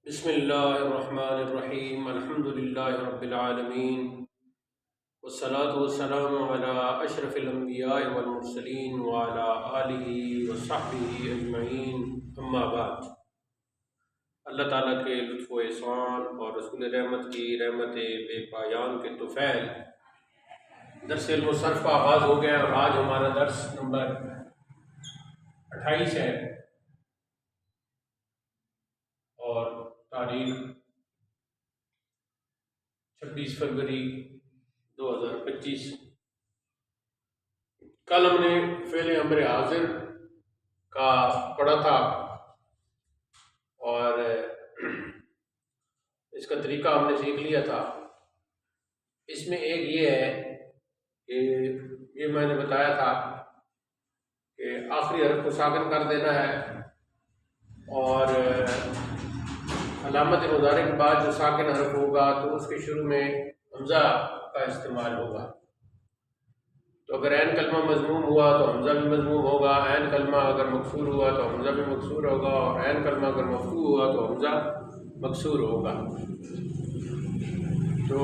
بسم اللہ الرحمن الرحیم الحمد للہ رب العالمین والصلاة والسلام علی اشرف الانبیاء والمرسلین وعلی آلہ وصحبہ اجمعین اما بعد۔ اللہ تعالیٰ کے لطف و احسان اور رسول رحمت کی رحمت بے پایان کے طفیل درس علم و صرف کا آغاز ہو گیا، اور آج ہمارا درس نمبر 28 ہے، اور تاریخ 26 فروری 2025۔ کل ہم نے فعل امر حاضر کا پڑھا تھا، اور اس کا طریقہ ہم نے سیکھ لیا تھا۔ اس میں ایک یہ ہے کہ یہ میں نے بتایا تھا کہ آخری حرف کو ساکن کر دینا ہے، اور علامت مضارع کے بعد جو ساکن حرف ہوگا تو اس کے شروع میں حمزہ کا استعمال ہوگا۔ تو اگر عین کلمہ مضموم ہوا تو حمزہ بھی مضموم ہوگا، عین کلمہ اگر مکسور ہوا تو حمزہ بھی مکسور ہوگا، اور عین کلمہ اگر مفتوح ہوا تو حمزہ مکسور ہوگا۔ تو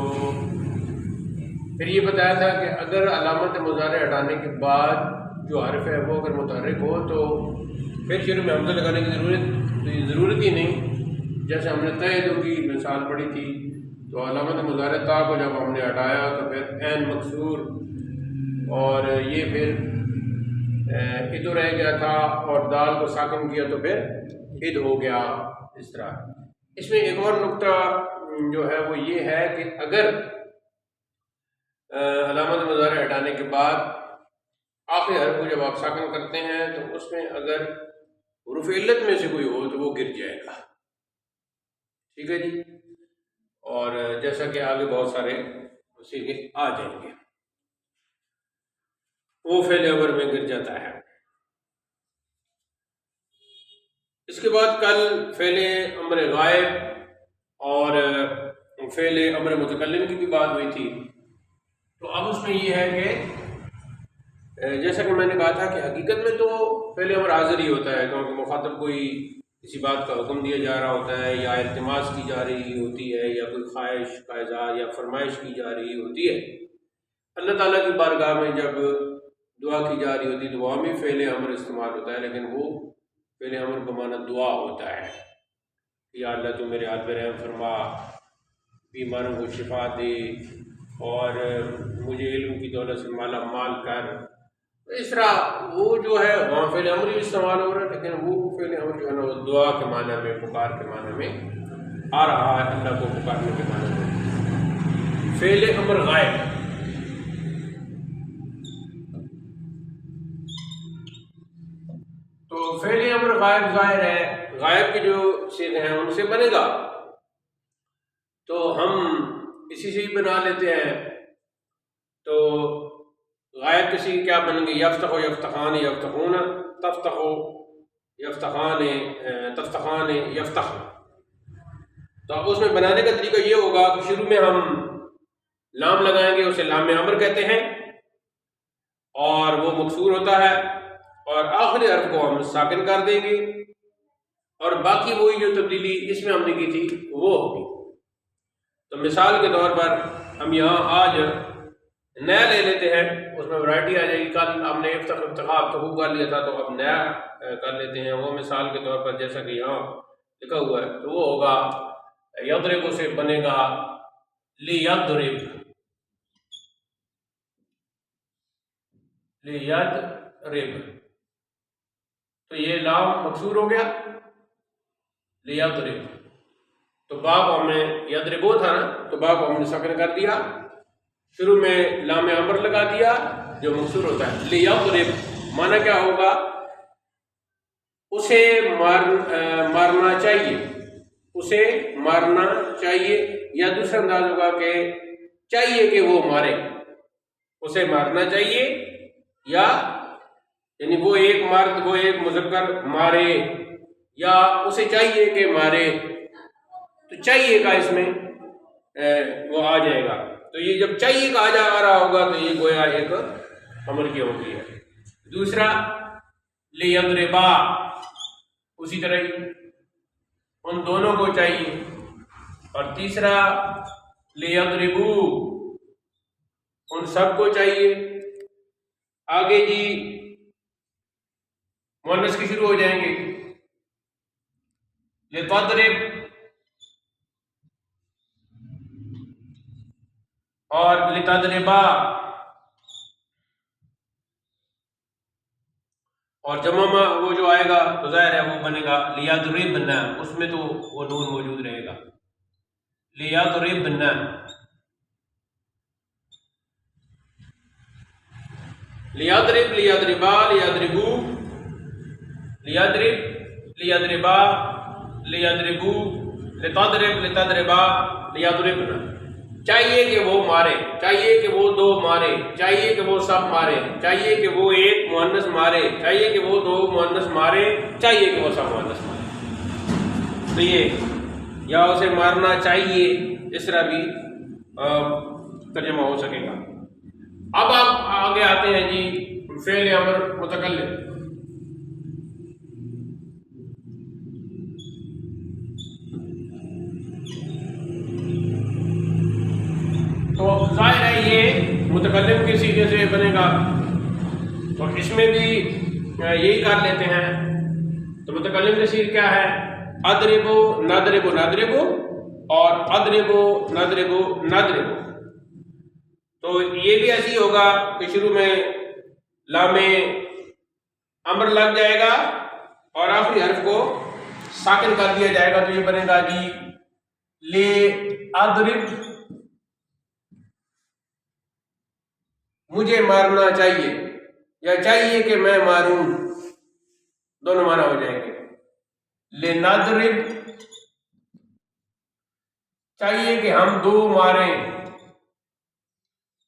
پھر یہ بتایا تھا کہ اگر علامت مضارع ہٹانے کے بعد جو حرف ہے وہ اگر متحرک ہو تو پھر شروع میں حمزہ لگانے کی ضرورت ہی نہیں۔ جیسے ہم نے تیدو کی مثال پڑھی تھی، تو علامت مضارع تا کو جب ہم نے ہٹایا تو پھر عین مکسور، اور یہ پھر ادو رہ گیا تھا، اور دال کو ساکن کیا تو پھر اد ہو گیا۔ اس طرح اس میں ایک اور نقطہ جو ہے وہ یہ ہے کہ اگر علامت مضارع ہٹانے کے بعد آخری حرف کو جب آپ ساکن کرتے ہیں تو اس میں اگر حروف علت میں سے کوئی ہو تو وہ گر جائے گا، ٹھیک ہے جی۔ اور جیسا کہ آگے بہت سارے اسی کے آ جائیں گے، وہ فعل امر میں گر جاتا ہے۔ اس کے بعد کل فعل امر غائب اور فعل امر متکلم کی بھی بات ہوئی تھی۔ تو اب اس میں یہ ہے کہ جیسا کہ میں نے کہا تھا کہ حقیقت میں تو فعل امر حاضر ہی ہوتا ہے، کیونکہ مخاطب کوئی کسی بات کا حکم دیا جا رہا ہوتا ہے، یا التماس کی جا رہی ہوتی ہے، یا کوئی خواہش کا اظہار یا فرمائش کی جا رہی ہوتی ہے۔ اللہ تعالیٰ کی بارگاہ میں جب دعا کی جا رہی ہوتی ہے تو وہاں بھی فعل امر استعمال ہوتا ہے، لیکن وہ فعل امر کا معنی دعا ہوتا ہے۔ یا اللہ تو میرے حال پہ رحم فرما، بیماروں کو شفا دے، اور مجھے علم کی دولت سے مالا مال کر۔ اس طرح وہ جو ہے وہاں فعل امر بھی استعمال ہو رہا ہے، لیکن وہ فعل امر جو ہے نا وہ دعا کے معنی میں، پکار کے معنی میں آ رہا ہے، اللہ کو پکارنے کے معنی میں۔ فعل امر غائب، تو فعل امر غائب ظاہر ہے غائب کے جو صیغے ہیں ان سے بنے گا، تو ہم اسی سے ہی بنا لیتے ہیں۔ تو غائب کسی کیا بنیں گے؟ یفتح یفتحان یفتحون، تفتح یفتحان تفتحان یفتح۔ تو اب اس میں بنانے کا طریقہ یہ ہوگا کہ شروع میں ہم لام لگائیں گے، اسے لام امر کہتے ہیں، اور وہ مکسور ہوتا ہے، اور آخری حرف کو ہم ساکن کر دیں گے، اور باقی وہی جو تبدیلی اس میں ہم نے کی تھی وہ ہوگی۔ تو مثال کے طور پر ہم یہاں آج نیا لے لیتے ہیں، اس میں ورائٹی آ جائے گی۔ کل ہم نے افتخاب تو کر لیا تھا، تو اب نیا کر لیتے ہیں۔ وہ مثال کے طور پر جیسا کہ یہاں لکھا ہوا ہے تو وہ ہوگا یضرب سے بنے گا لیضرب، لیضرب، تو یہ لام مکسور ہو گیا لیضرب۔ تو باء کو ہم نے یضربو تھا نا، تو باء کو ہم نے ساکن کر دیا، شروع میں لام امر لگا دیا جو مکسور ہوتا ہے۔ لیضرب معنی کیا ہوگا؟ اسے مارنا چاہیے، اسے مارنا چاہیے، یا دوسرا انداز ہوگا کہ چاہیے کہ وہ مارے، اسے مارنا چاہیے، یا یعنی وہ ایک مرد، وہ ایک مذکر مارے، یا اسے چاہیے کہ مارے۔ تو چاہیے کا اس میں وہ آ جائے گا۔ تو یہ جب چاہیے کا آ رہا ہوگا تو یہ گویا ایک امر کی ہوگی ہے۔ دوسرا لیضربا، اسی طرح ہی ان دونوں کو چاہیے، اور تیسرا لیضربو، ان سب کو چاہیے۔ آگے جی مؤنث کی شروع ہو جائیں گے، لتضرب اور لتضربا، اور جمع وہ جو آئے گا تو ظاہر ہے وہ بنے گا لیضربن، اس میں تو وہ نون موجود رہے گا، لیضربن۔ لیضرب، لیضربا، لیضربو، لیضرب، لیضربا، لیضربو، لتضرب، لتضربا، لیضربن۔ چاہیے کہ وہ مارے، چاہیے کہ وہ دو مارے، چاہیے کہ وہ سب مارے، چاہیے کہ وہ ایک مؤنث مارے، چاہیے کہ وہ دو مؤنث مارے، چاہیے کہ وہ سب مؤنث مارے۔ تو یہ یا اسے مارنا چاہیے، اس طرح بھی ترجمہ ہو سکے گا۔ اب آپ آگے آتے ہیں جی فعل امر متکلم۔ تو ظاہر ہے یہ متکلم کے سیغے سے بنے گا، تو اس میں بھی یہی کر لیتے ہیں۔ تو متکلم کا صیغہ کیا ہے؟ اضربو، نضربو، نضربو، اور اضربو، نضربو، نضربو۔ تو یہ بھی ایسی ہوگا کہ شروع میں لام امر لگ جائے گا اور آخری حرف کو ساکن کر دیا جائے گا، تو یہ بنے گا جی لے اضرب، مجھے مارنا چاہیے، یا چاہیے کہ میں ماروں، دونوں معنی ہو جائیں گے۔ لنضرب، چاہیے کہ ہم دو ماریں،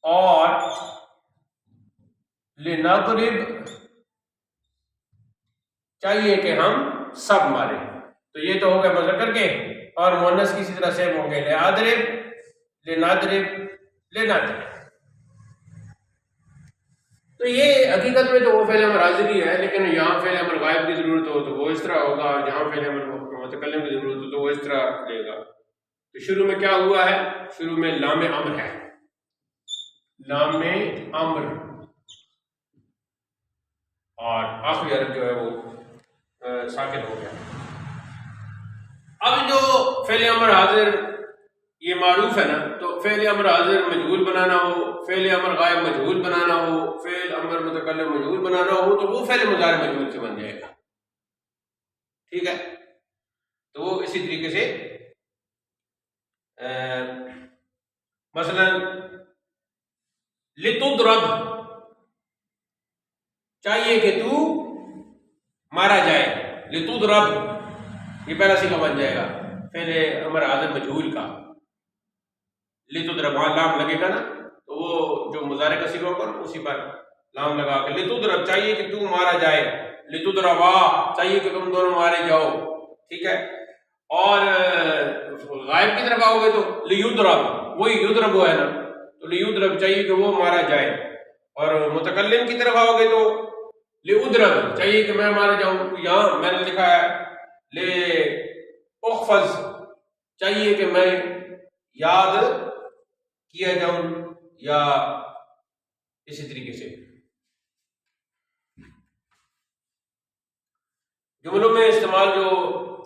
اور لنضرب، چاہیے کہ ہم سب ماریں۔ تو یہ تو ہو گئے مذکر کے، اور مؤنث کسی طرح سے ہوں گے لنضرب، لنضرب، لنضرب۔ تو یہ حقیقت میں تو وہ فعل امر حاضری ہے، لیکن یہاں فعل امر غائب کی ضرورت ہو تو وہ اس طرح ہوگا، اور جہاں فعل امر متکلم کی ضرورت ہو تو وہ اس طرح لے گا۔ تو شروع میں کیا ہوا ہے؟ شروع میں لام امر ہے، لام امر، اور آخری حرف جو ہے وہ ساکن ہو گیا۔ اب جو فعل امر حاضر یہ معروف ہے نا، تو فعل امر حاضر مجہول بنانا ہو، فعل امر غائب مجہول بنانا ہو، فعل امر متکلم مجہول بنانا ہو، تو وہ فعل مضارع مجہول سے بن جائے گا، ٹھیک ہے؟ تو وہ اسی طریقے سے مثلا لتضرب، چاہیے کہ تو مارا جائے، لتضرب یہ پہلا صیغہ بن جائے گا فعل امر حاضر مجہول کا۔ لتضرب، وہاں لام لگے گا نا، تو وہ جو مضارع کا صیغہ ہوگا اسی پر لام لگا کے لتضرب، چاہیے کہ تو مارا جائے، لتضربا، چاہیے کہ تم دونوں مارے جاؤ، ٹھیک ہے؟ اور غائب کی طرف آؤ گے تو لیضرب، وہی یضرب ہے نا، تو لیضرب چاہیے کہ وہ مارا جائے، اور متکلم کی طرف آؤ گے تو لیضرب، چاہیے کہ میں مارا جاؤں۔ یہاں میں نے لکھا ہے لے احفظ، چاہیے کہ میں یاد کیا جاؤں، یا اسی طریقے سے جملوں میں استعمال جو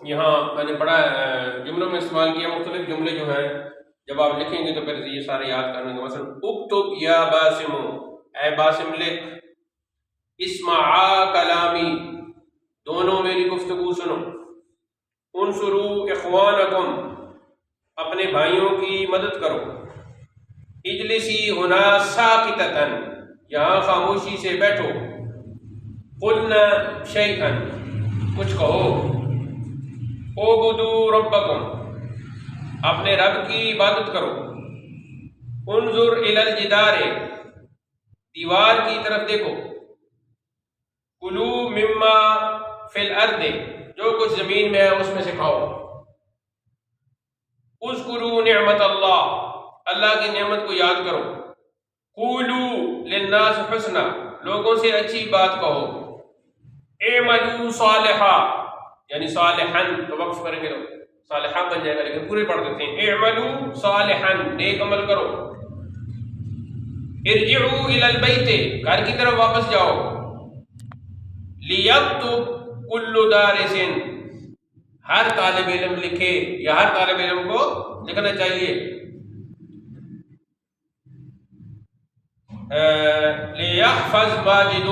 یہاں میں نے پڑھا ہے، جملوں میں استعمال کیا مختلف جملے جو ہیں، جب آپ لکھیں گے تو پھر یہ سارے یاد کرنے گے۔ مثلا اکتب یا باسم، اے باسم لکھ، اسمعا کلامی، دونوں میری گفتگو سنو، انصروا اخوانکم، اپنے بھائیوں کی مدد کرو، اجلسی ہنا ساکتتن، یہاں خاموشی سے بیٹھو، قلنا شیئا، کچھ کہو، اعبدوا ربکم، اپنے رب کی عبادت کرو، انظر الی الجدار، دیوار کی طرف دیکھو، کلوا مما فی الارض، جو کچھ زمین میں ہے اس میں سے کھاؤ، اذکروا نعمت اللہ، اللہ کی نعمت کو یاد کرو، قولوا للناس حسنا، لوگوں سے اچھی بات کہو، اعملوا صالحا، یعنی صالحن تو وقف کریں گے تو صالحہ بن جائے گا، لیکن پورے پڑھ دیتے ہیں اعملوا صالحن، نیک عمل کرو. ارجعوا الی البیت، گھر کی طرف واپس جاؤ. لیکتب کل دارس، ہر طالب علم لکھے یا ہر طالب علم کو لکھنا چاہیے. لیحفظ ماجد،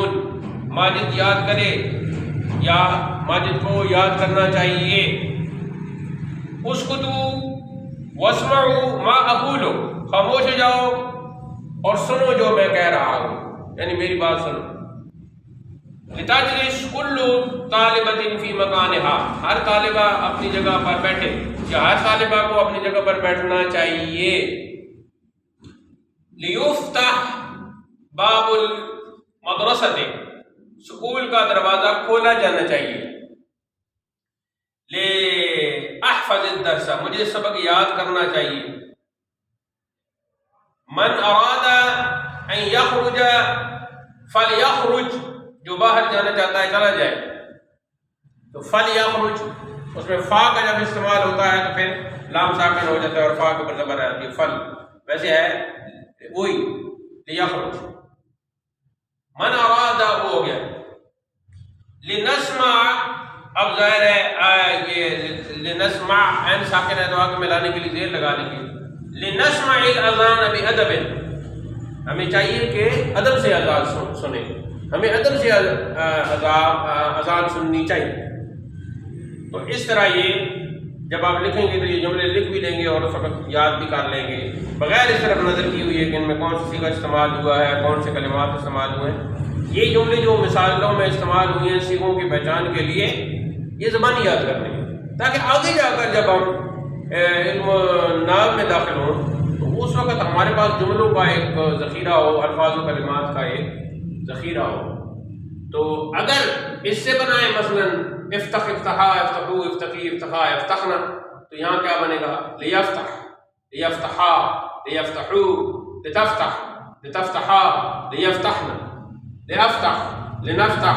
ماجد یاد کرے یا ماجد کو یاد کرنا چاہیے. اسکتوا واسمعوا ما اقول، خاموش ہو جاؤ اور سنو جو میں کہہ رہا ہوں، یعنی میری بات سنو. لتجلس کل طالبۃ فی مکانہا، ہر طالبہ اپنی جگہ پر بیٹھے یا ہر طالبہ کو اپنی جگہ پر بیٹھنا چاہیے. لیفتح باب المدرسۃ، سکول کا دروازہ کھولا جانا چاہیے. احفظ الدرس، مجھے سبق یاد کرنا چاہیے. من اراد ان یخرج فلیخرج، جو باہر جانا چاہتا ہے چلا جائے. تو فلیخرج، اس میں فا کا جب استعمال ہوتا ہے تو پھر لام ساکن ہو جاتا ہے اور فا کے اوپر زبر آتی ہے فل، ویسے ہے وہی لیخرج. من اراد وہ ہو گیا. لنسمع، اب ظاہر ہے یہ لنسمع عین ساکن ہے تو آگے ملانے کے لیے زیر لگانے کے لیے. لنسمع الاذان بادب، ہمیں چاہیے کہ ادب سے اذان سنیں، ہمیں ادب سے اذان سننی چاہیے. تو اس طرح یہ جب آپ لکھیں گے تو یہ جملے لکھ بھی لیں گے اور اس وقت یاد بھی کر لیں گے، بغیر اس طرف نظر کی ہوئی ہے کہ ان میں کون سی صیغہ استعمال ہوا ہے، کون سے کلمات استعمال ہوئے ہیں. یہ جملے جو مثالوں میں استعمال ہوئی ہیں صیغوں کی پہچان کے لیے، یہ زبانی یاد کرنے ہیں تاکہ آگے جا کر جب ہم علم نام میں داخل ہوں تو اس وقت ہمارے پاس جملوں کا ایک ذخیرہ ہو، الفاظ و کلمات کا ایک ذخیرہ ہو. تو اگر اس سے بنائیں مثلا افتح افتحا، افتحو افتحی افتحا افتحنا، تو یہاں کیا بنے گا؟ لیفتح لیفتحا لیفتحو لتفتح لتفتحا لیفتحنا لیفتح لنفتح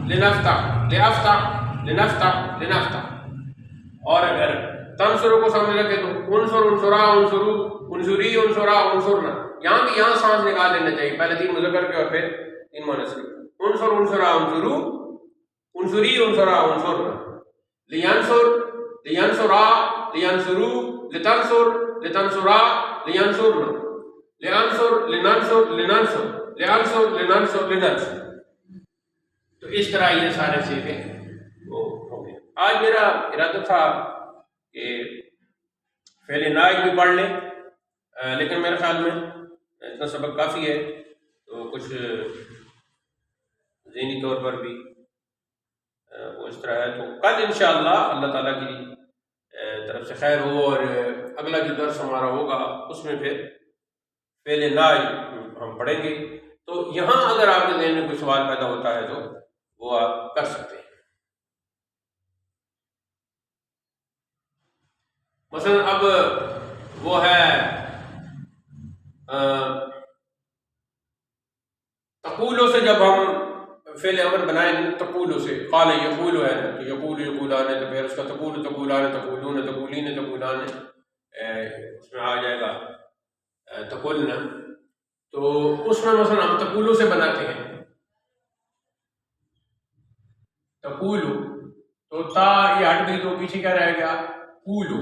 لنفتح لیفتح لنفتح لنفتح. اور اگر تنصرو کو سامنے رکھے تو انصر انصرا انصرو انصری انصرا انصرنا، یہاں بھی یہاں سانس نکال لینا چاہیے، پہلے تین مذکر کے اور پھر تین مؤنث کے. انصر انصرا انصرو انصری انصرا انصرنا. لینصر لینصرا لینصرو لتنصر لتنصرا لینصرنا. لینصر لننصر لننصر لینصر لننصر لننصر. تو اس طرح یہ سارے صیغے وہ ہو گئے. آج میرا ارادہ تھا کہ فعل نائب بھی پڑھ لیں، لیکن میرے خیال میں اتنا سبق کافی ہے، تو کچھ ذہنی طور پر بھی وہ اس طرح ہے. تو کل انشاءاللہ اللہ تعالیٰ کی طرف سے خیر ہو اور اگلا جو درس ہمارا ہوگا اس میں پھر فعل نائب ہم پڑھیں گے. تو یہاں اگر آپ کے ذہن میں کوئی سوال پیدا ہوتا ہے تو وہ آپ کر سکتے ہیں. مثلا اب وہ ہے تقولوں سے جب ہم فعل امر بنائیں گے، تقولوں سے قال یقول ہے نا، تو یقول یقولان ہے تو پھر اس کا تقول تقولان تقولون تقولین تقولان اس میں آ جائے گا تقولنا. تو اس میں مثلا ہم تقولوں سے بناتے ہیں تقولو، تو تا یہ ہٹ گئی تو پیچھے کیا رہے گا؟ قولو،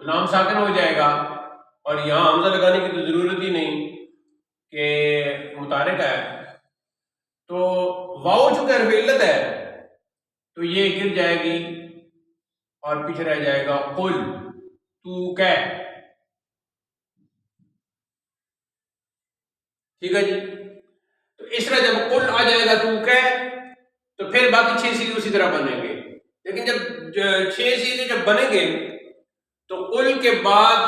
تو لام ساکن ہو جائے گا اور یہاں حمزہ لگانے کی تو ضرورت ہی نہیں کہ متحرک ہے. تو واو چونکہ حرف علت ہے تو یہ گر جائے گی اور پیچھے رہ جائے گا قل، تو کہہ. ٹھیک ہے جی. تو اس طرح جب قل آ جائے گا تو کہہ تو پھر باقی 6 سیغے اسی طرح بنیں گے. لیکن جب 6 سیغے جب بنیں گے تو قل کے بعد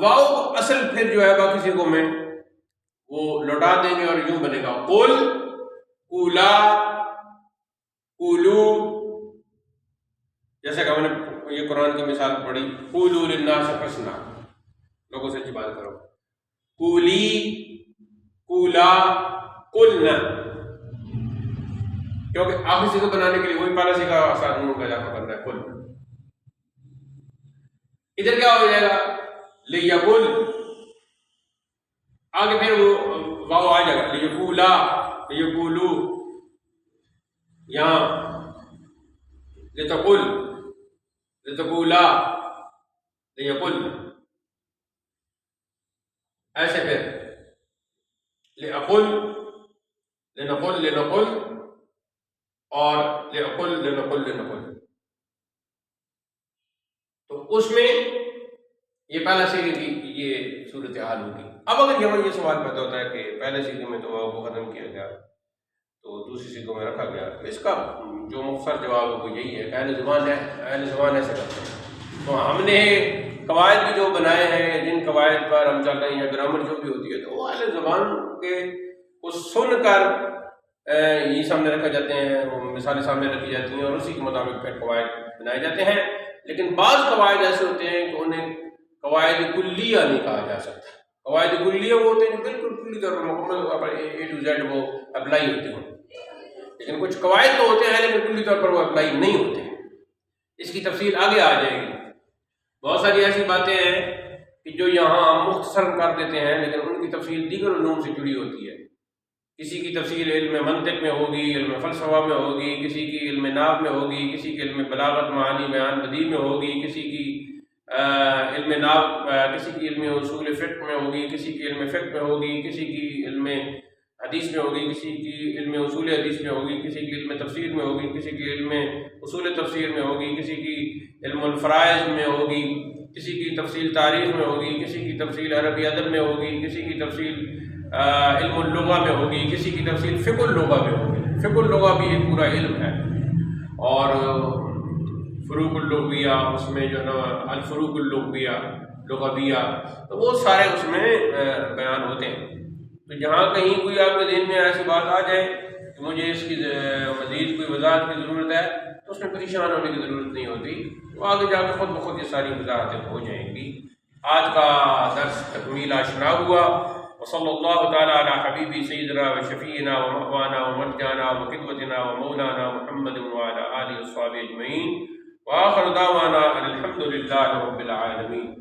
واو اصل پھر جو ہے باقی سیغوں میں وہ لوٹا دیں گے اور یوں بنے گا قل قولا قولو. جیسے کہ ہم نے یہ قرآن کی مثال پڑھی قولوا للناس حسنا، لوگوں سے اچھی بات کرو. قولی قولا قلنا. کیونکہ آخری سیغہ بنانے کے لیے وہی پہلا سیغہ ساتھ نون کا اضافہ کرنا ہے، کل. ادھر کیا ہو جائے گا؟ لیکل، آگے پھر وہ واو آ جائے گا، لیکولا، لیکولو، یہاں لتقل، لتقولا، لیکل، ایسے پھر لأقل، لنقل، لنقل، اور لأقل، لنقل، لنقل. تو اس میں یہ پہلا سیغے کی یہ صورتحال ہوگی. اب اگر یہاں یہ سوال پیدا ہوتا ہے کہ پہلے سیغے میں تو واو کو ختم کیا گیا تو دوسری سیغوں میں رکھا گیا، تو اس کا جو مختصر جواب ہے وہ یہی ہے کہ اہل زبان ایسے کرتے ہیں. تو ہم نے قواعد بھی جو بنائے ہیں، جن قواعد پر ہم چل رہے ہیں، گرامر جو بھی ہوتی ہے، تو وہ اہل زبان کے کو سن کر یہ سامنے رکھے جاتے ہیں، مثالیں سامنے رکھی جاتی ہیں اور اسی کے مطابق پھر قواعد بنائے جاتے ہیں. لیکن بعض قواعد ایسے ہوتے ہیں کہ انہیں قواعد کلیہ نہیں کہا جا سکتا. قواعد کلیہ وہ ہوتے ہیں جو بالکل کلی طور پر مکمل طور پر اے ٹو زیڈ وہ اپلائی ہوتے ہیں، لیکن کچھ قواعد تو ہوتے ہیں لیکن کلی طور پر وہ اپلائی نہیں ہوتے. اس کی تفصیل آگے آ جائے گی. بہت ساری ایسی باتیں ہیں کہ جو یہاں ہم مختصر کر دیتے ہیں لیکن ان کی تفصیل دیگر علوم سے جڑی ہوتی ہے. کسی کی تفصیل علم منطق میں ہوگی، علم فلسفہ میں ہوگی، کسی کی علم نحو میں ہوگی، کسی کی علم بلاغت معانی بیان بدیع میں ہوگی، کسی کی علم نحو، کسی کی علم اصول فقہ میں ہوگی، کسی کی علم فقہ میں ہوگی، کسی کی علم حدیث میں ہوگی، کسی کی علم اصول حدیث میں ہوگی، کسی کی علم تفسیر میں ہوگی، کسی کی علم اصول تفسیر میں ہوگی، کسی کی علم الفرائض میں ہوگی، کسی کی تفصیل تاریخ میں ہوگی، کسی کی تفصیل عربی ادب میں ہوگی، کسی کی تفصیل علم اللغہ میں ہوگی، کسی کی تفصیل فقہ اللغہ میں ہوگی. فقہ اللغہ بھی ایک پورا علم ہے. اور فروق اللغویہ، اس میں جو ہے نا الفروق اللغویہ، لغویہ، تو وہ سارے اس میں بیان ہوتے ہیں. تو جہاں کہیں کوئی آپ کے ذہن میں ایسی بات آ جائے کہ مجھے اس کی مزید کوئی وضاحت کی ضرورت ہے تو اس میں پریشان ہونے کی ضرورت نہیں ہوتی، تو آگے جا کے خود بخود یہ ساری وضاحتیں ہو جائیں گی. آج کا درس تکمیل آشنا ہوا. وصلی اللہ تعالی علی حبیبی سیدنا و شفیعنا و مأوانا و مرجعنا و قدوتنا و مولانا محمد وعلی آلہ وصحبہ اجمعین. وآخر دعوانا ان الحمد للہ رب العالمین.